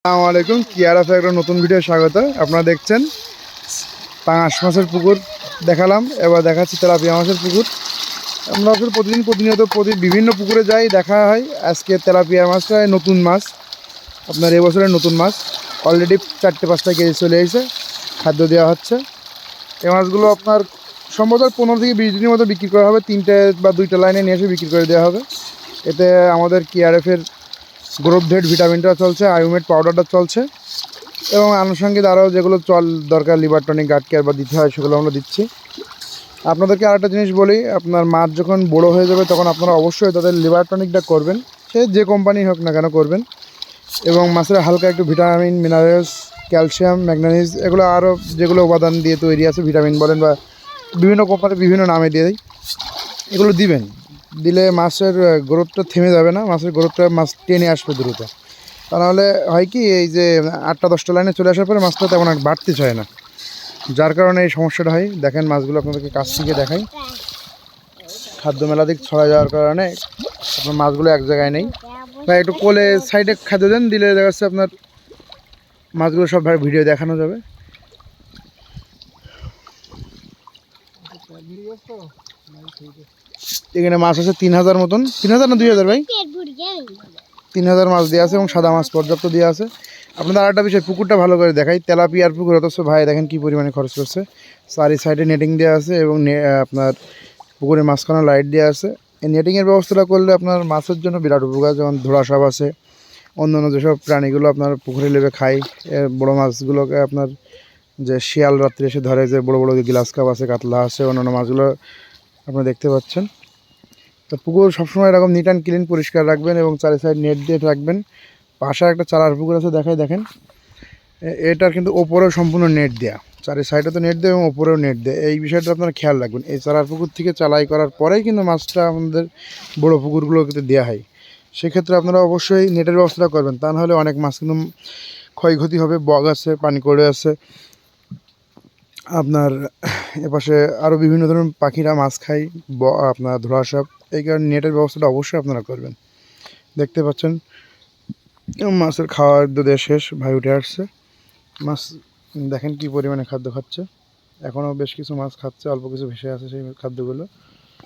আসসালামু আলাইকুম। কিয়ারাফে একটা নতুন ভিডিও স্বাগত। আপনারা দেখছেন পাঙাশ মাছের পুকুর দেখালাম, এবার দেখাচ্ছি তেলাপিয়া মাছের পুকুর। আমরা আসলে প্রতিনিয়ত বিভিন্ন পুকুরে যাই, দেখা হয়। আজকে তেলাপিয়া মাছটা নতুন মাছ, আপনার এবছরের নতুন মাছ। অলরেডি 4-5টা কেজি চলে এসেছে, খাদ্য দেওয়া হচ্ছে। এই মাছগুলো আপনার সম্ভবত 15 থেকে 20 দিনের মতো বিক্রি করা হবে। 3টে বা 2টা লাইনে নিয়ে এসে বিক্রি করে দেওয়া হবে। এতে আমাদের কিয়ারএফের গ্রোথ ভেট ভিটামিনটা চলছে, আয়োমেট পাউডারটা চলছে, এবং আনুষঙ্গিক আরও যেগুলো দরকার লিভার টনিক গাট কেয়ার বা দিতে হয় সেগুলো আমরা দিচ্ছি। আপনাদেরকে আরেকটা জিনিস বলি, আপনার মাছ যখন বড়ো হয়ে যাবে তখন আপনারা অবশ্যই তাদের লিভার টনিকটা করবেন, সে যে কোম্পানি হোক না কেন করবেন। এবং মাছের হালকা একটু ভিটামিন, মিনারেলস, ক্যালসিয়াম, ম্যাগনেসিয়াম, এগুলো আরও যেগুলো উপাদান দিয়ে তৈরি আছে, ভিটামিন বলেন বা বিভিন্ন কোম্পানি বিভিন্ন নামে দিয়ে দেয়, এগুলো দিবেন। দিলে মাছের গ্রোথটা থেমে যাবে না, মাছের গ্রোথটা মাছ টেনে আসবে দ্রুত। তা নাহলে হয় কি, এই যে 8টা-10টা লাইনে চলে আসার পরে মাছটা তেমন আর বাড়তে চায় না, যার কারণে এই সমস্যাটা হয়। দেখেন মাছগুলো আপনাদেরকে কাছ থেকে দেখাই। খাদ্য মেলাদিক ছড়া যাওয়ার কারণে আপনার মাছগুলো এক জায়গায় নেই, বা একটু কোলে সাইডে খাদ্য দেন, দিলে দেখা যাচ্ছে আপনার মাছগুলো সব ভিডিও দেখানো যাবে। এখানে মাছ আছে 3000 মতন, 3000 না 2000 ভাই, 3000 মাছ দেওয়া আছে, এবং সাদা মাছ পর্যাপ্ত দেওয়া আছে। আপনাদের আরেকটা বিষয়, পুকুরটা ভালো করে দেখাই। তেলাপিয়ার পুকুর, অথচ ভাই দেখেন কী পরিমাণে খরচ করছে। চারি সাইডে নেটিং দেওয়া আছে, এবং আপনার পুকুরের মাঝখানে লাইট দেওয়া আছে। এই নেটিংয়ের ব্যবস্থাটা করলে আপনার মাছের জন্য বিরাট উপকার। যেমন ধোড়া সাপ আছে, অন্যান্য যেসব প্রাণীগুলো আপনার পুকুরে লেবে খায়, বড়ো মাছগুলোকে আপনার যে শিয়াল রাত্রে এসে ধরে, যে বড় বড় গ্লাস কাপ আছে, কাতলা আছে, অন্যান্য মাছগুলো আপনারা দেখতে পাচ্ছেন। তো পুকুর সবসময় এরকম নিট অ্যান্ড ক্লিন পরিষ্কার রাখবেন, এবং চারি সাইড নেট দিয়ে রাখবেন। পাশে একটা চারার পুকুর আছে, দেখেন এটার কিন্তু ওপরেও সম্পূর্ণ নেট দেওয়া, চারি সাইডে তো নেট দেয় এবং ওপরেও নেট দেয়। এই বিষয়টা আপনারা খেয়াল রাখবেন। এই চারার পুকুর থেকে চালাই করার পরেই কিন্তু মাছটা আমাদের বড় পুকুরগুলোতে দেওয়া হয়। সেক্ষেত্রে আপনারা অবশ্যই নেটের ব্যবস্থা করবেন, তা নাহলে অনেক মাছ কিন্তু ক্ষয়ক্ষতি হবে। বগ আছে, পানি করে আছে, আপনার এপাশে আরও বিভিন্ন ধরনের পাখিরা মাছ খায়, আপনার ধোড়া সাপ। এই কারণে নেটের ব্যবস্থাটা অবশ্যই আপনারা করবেন। দেখতে পাচ্ছেন মাছের খাওয়ার দেওয়া শেষ, ভাই উঠে আসছে। মাছ দেখেন কি পরিমাণে খাদ্য খাচ্ছে। এখনও বেশ কিছু মাছ খাচ্ছে, অল্প কিছু ভেসে আছে সেই খাদ্যগুলো।